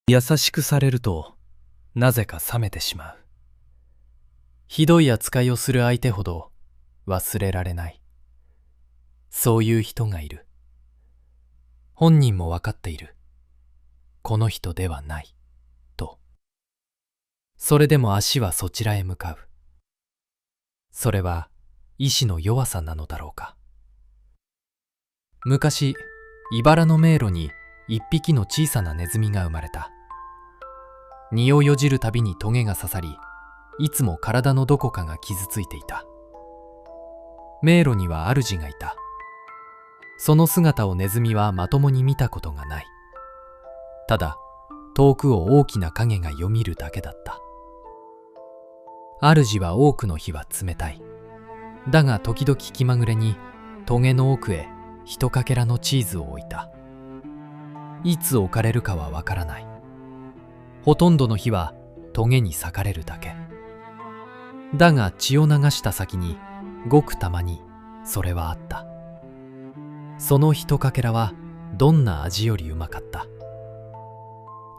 優しくされるとなぜか冷めてしまう。ひどい扱いをする相手ほど忘れられない。そういう人がいる。本人も分かっている。この人ではないと。それでも足はそちらへ向かう。それは意志の弱さなのだろうか。昔、茨の迷路に一匹の小さなネズミが生まれた。身をよじるたびにトゲが刺さり、いつも体のどこかが傷ついていた。迷路には主がいた。その姿をネズミはまともに見たことがない。ただ、遠くを大きな影がよみるだけだった。主は多くの日は冷たい。だが時々気まぐれにトゲの奥へ一かけらのチーズを置いた。いつ置かれるかはわからない。ほとんどの日はトゲに裂かれるだけ。だが血を流した先にごくたまにそれはあった。その一かけらはどんな味よりうまかった。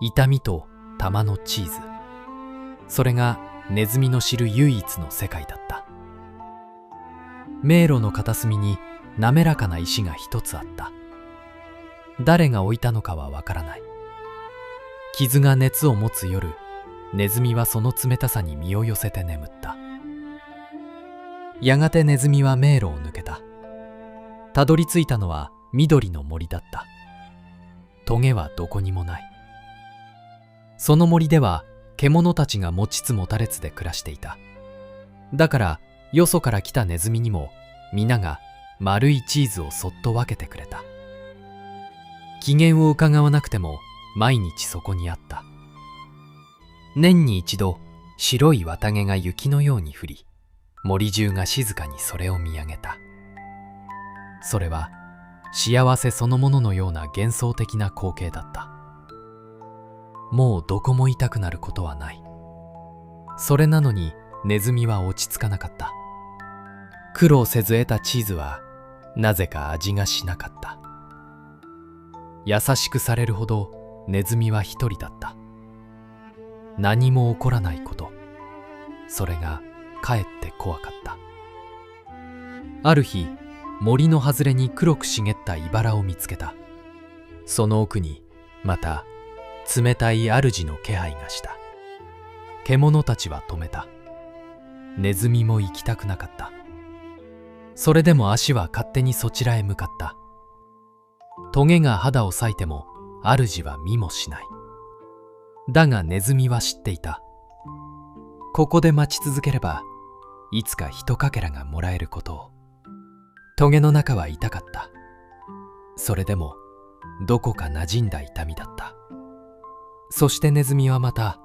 痛みと玉のチーズ。それがネズミの知る唯一の世界だった。迷路の片隅に滑らかな石が一つあった。誰が置いたのかはわからない。傷が熱を持つ夜、ネズミはその冷たさに身を寄せて眠った。やがてネズミは迷路を抜けた。たどり着いたのは緑の森だった。トゲはどこにもない。その森では獣たちが持ちつ持たれつで暮らしていた。だからよそから来たネズミにも皆が丸いチーズをそっと分けてくれた。機嫌を伺わなくても毎日そこにあった。年に一度白い綿毛が雪のように降り、森中が静かにそれを見上げた。それは幸せそのもののような幻想的な光景だった。もうどこも痛くなることはない。それなのにネズミは落ち着かなかった。苦労せず得たチーズはなぜか味がしなかった。優しくされるほどネズミは一人だった。何も起こらないこと、それがかえって怖かった。ある日、森の外れに黒く茂った茨を見つけた。その奥にまた冷たい主の気配がした。獣たちは止めた。ネズミも行きたくなかった。それでも足は勝手にそちらへ向かった。トゲが肌を裂いても主は見もしない。だがネズミは知っていた。ここで待ち続ければいつか一かけらがもらえることを。トゲの中は痛かった。それでもどこか馴染んだ痛みだった。そしてネズミはまた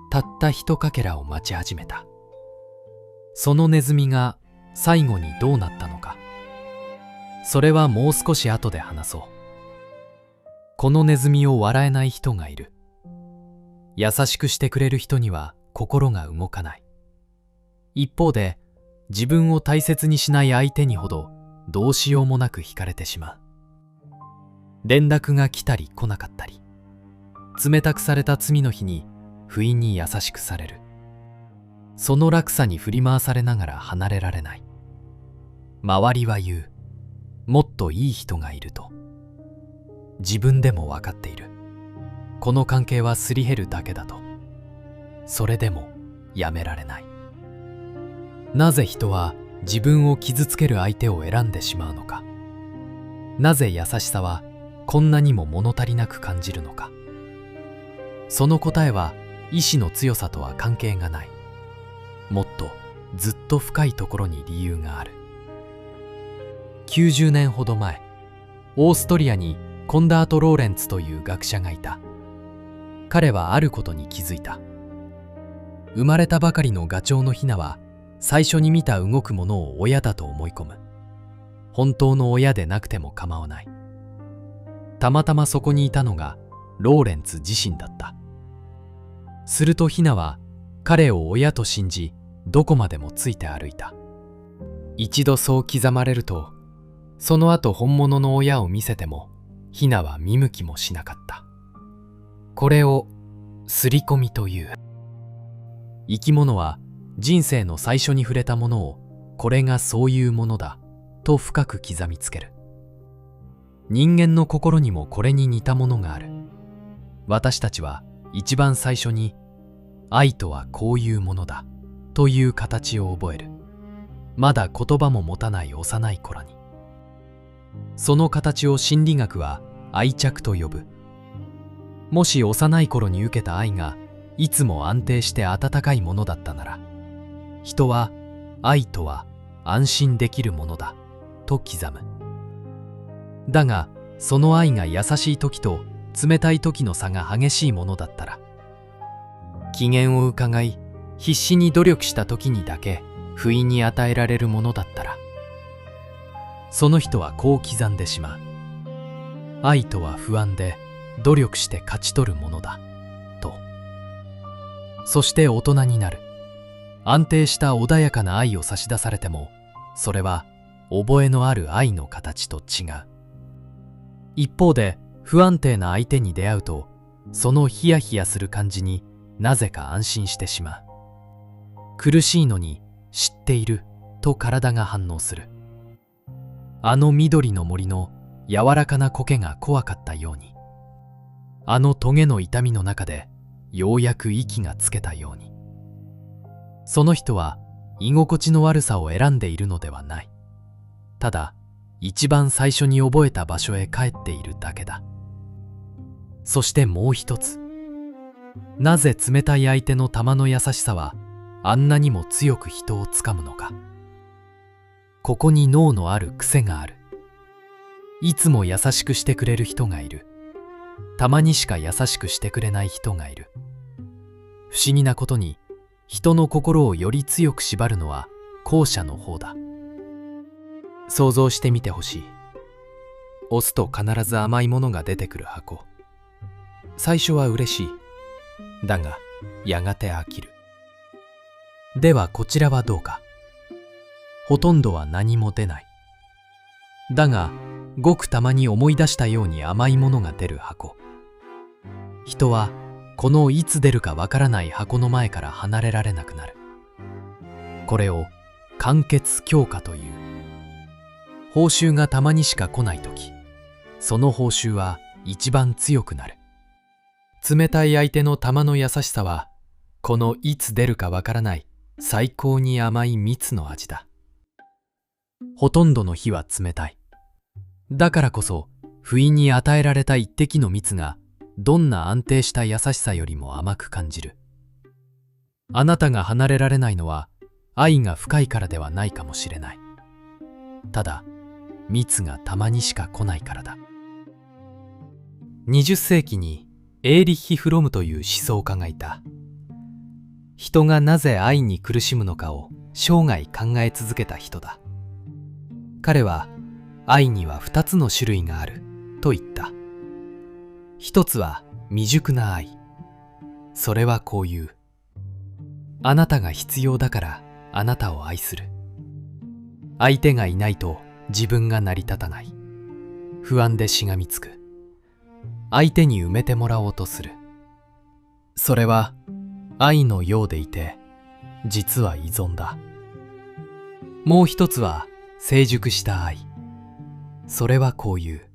たった一かけらを待ち始めた。そのネズミが最後にどうなったのか、それはもう少し後で話そう。このネズミを笑えない人がいる。優しくしてくれる人には心が動かない。一方で自分を大切にしない相手にほどどうしようもなく惹かれてしまう。連絡が来たり来なかったり、冷たくされた次の日に不意に優しくされる。その落差に振り回されながら離れられない。周りは言う。もっといい人がいると。自分でも分かっている。この関係はすり減るだけだと。それでもやめられない。なぜ人は自分を傷つける相手を選んでしまうのか。なぜ優しさはこんなにも物足りなく感じるのか。その答えは意志の強さとは関係がない。もっとずっと深いところに理由がある。90年ほど前、オーストリアにコンダート・ローレンツという学者がいた。彼はあることに気づいた。生まれたばかりのガチョウのヒナは最初に見た動くものを親だと思い込む。本当の親でなくても構わない。たまたまそこにいたのがローレンツ自身だった。するとヒナは彼を親と信じ、どこまでもついて歩いた。一度そう刻まれると、その後本物の親を見せてもヒナは見向きもしなかった。これを刷り込みという。生き物は人生の最初に触れたものをこれがそういうものだと深く刻みつける。人間の心にもこれに似たものがある。私たちは一番最初に愛とはこういうものだという形を覚える。まだ言葉も持たない幼い頃に。その形を心理学は愛着と呼ぶ。もし幼い頃に受けた愛がいつも安定して温かいものだったなら、人は愛とは安心できるものだと刻む。だがその愛が優しい時と冷たい時の差が激しいものだったら、機嫌を伺い必死に努力した時にだけ不意に与えられるものだったら、その人はこう刻んでしまう。愛とは不安で努力して勝ち取るものだと。そして大人になる。安定した穏やかな愛を差し出されても、それは覚えのある愛の形と違う。一方で不安定な相手に出会うと、そのヒヤヒヤする感じになぜか安心してしまう。苦しいのに知っていると体が反応する。あの緑の森の柔らかな苔が怖かったように、あのトゲの痛みの中でようやく息がつけたように。その人は居心地の悪さを選んでいるのではない。ただ一番最初に覚えた場所へ帰っているだけだ。そしてもう一つ、なぜ冷たい相手の玉の優しさはあんなにも強く人をつかむのか。ここに脳のある癖がある。いつも優しくしてくれる人がいる。たまにしか優しくしてくれない人がいる。不思議なことに、人の心をより強く縛るのは後者の方だ。想像してみてほしい。押すと必ず甘いものが出てくる箱。最初は嬉しい。だがやがて飽きる。ではこちらはどうか。ほとんどは何も出ない。だがごくたまに思い出したように甘いものが出る箱。人はこのいつ出るかわからない箱の前から離れられなくなる。これを完結強化という。報酬がたまにしか来ないとき、その報酬は一番強くなる。冷たい相手の玉の優しさは、このいつ出るかわからない最高に甘い蜜の味だ。ほとんどの日は冷たい。だからこそ不意に与えられた一滴の蜜がどんな安定した優しさよりも甘く感じる。あなたが離れられないのは愛が深いからではないかもしれない。ただ蜜がたまにしか来ないからだ。20世紀にエーリッヒ・フロムという思想家がいた。人がなぜ愛に苦しむのかを生涯考え続けた人だ。彼は愛には2つの種類があると言った。一つは未熟な愛。それはこういう。あなたが必要だからあなたを愛する。相手がいないと自分が成り立たない。不安でしがみつく。相手に埋めてもらおうとする。それは愛のようでいて、実は依存だ。もう一つは成熟した愛。それはこういう。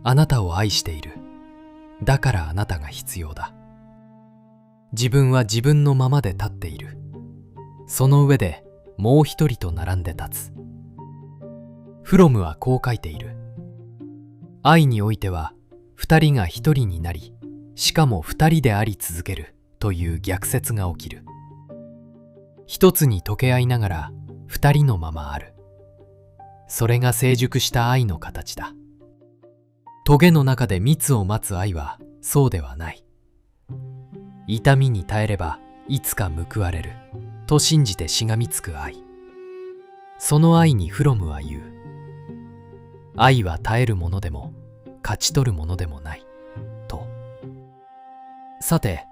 あなたを愛している。だからあなたが必要だ。自分は自分のままで立っている。その上でもう一人と並んで立つ。フロムはこう書いている。愛においては二人が一人になり、しかも二人であり続けるという逆説が起きる。一つに溶け合いながら二人のままある。それが成熟した愛の形だ。トゲの中で蜜を待つ愛はそうではない。痛みに耐えればいつか報われると信じてしがみつく愛。その愛にフロムは言う。愛は耐えるものでも勝ち取るものでもないと。さて、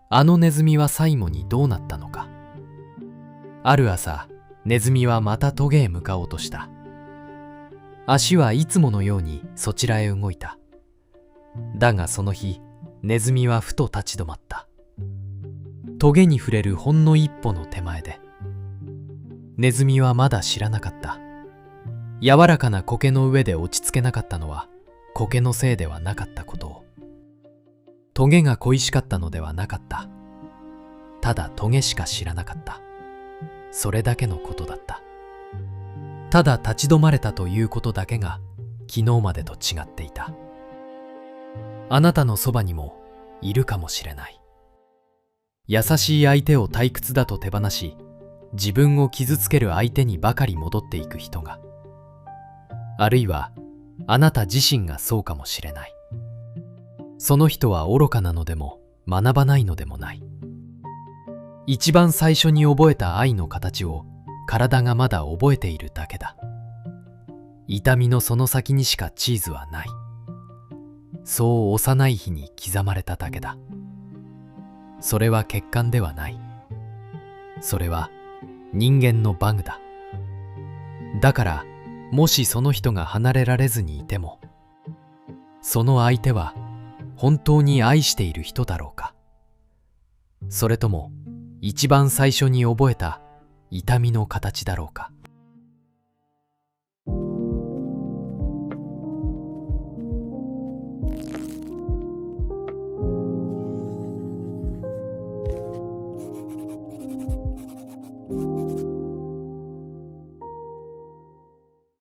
あのネズミは最後にどうなったのか。ある朝、ネズミはまたトゲへ向かおうとした。足はいつものようにそちらへ動いた。だがその日、ネズミはふと立ち止まった。トゲに触れるほんの一歩の手前で。ネズミはまだ知らなかった。柔らかな苔の上で落ち着けなかったのは苔のせいではなかったことを。トゲが恋しかったのではなかった。ただトゲしか知らなかった。それだけのことだった。ただ立ち止まれたということだけが昨日までと違っていた。あなたのそばにもいるかもしれない。優しい相手を退屈だと手放し、自分を傷つける相手にばかり戻っていく人が。あるいはあなた自身がそうかもしれない。その人は愚かなのでも学ばないのでもない。一番最初に覚えた愛の形を体がまだ覚えているだけだ。痛みのその先にしかチーズはない。そう幼い日に刻まれただけだ。それは血管ではない。それは人間のバグだ。だからもしその人が離れられずにいても、その相手は本当に愛している人だろうか。それとも一番最初に覚えた痛みの形だろうか。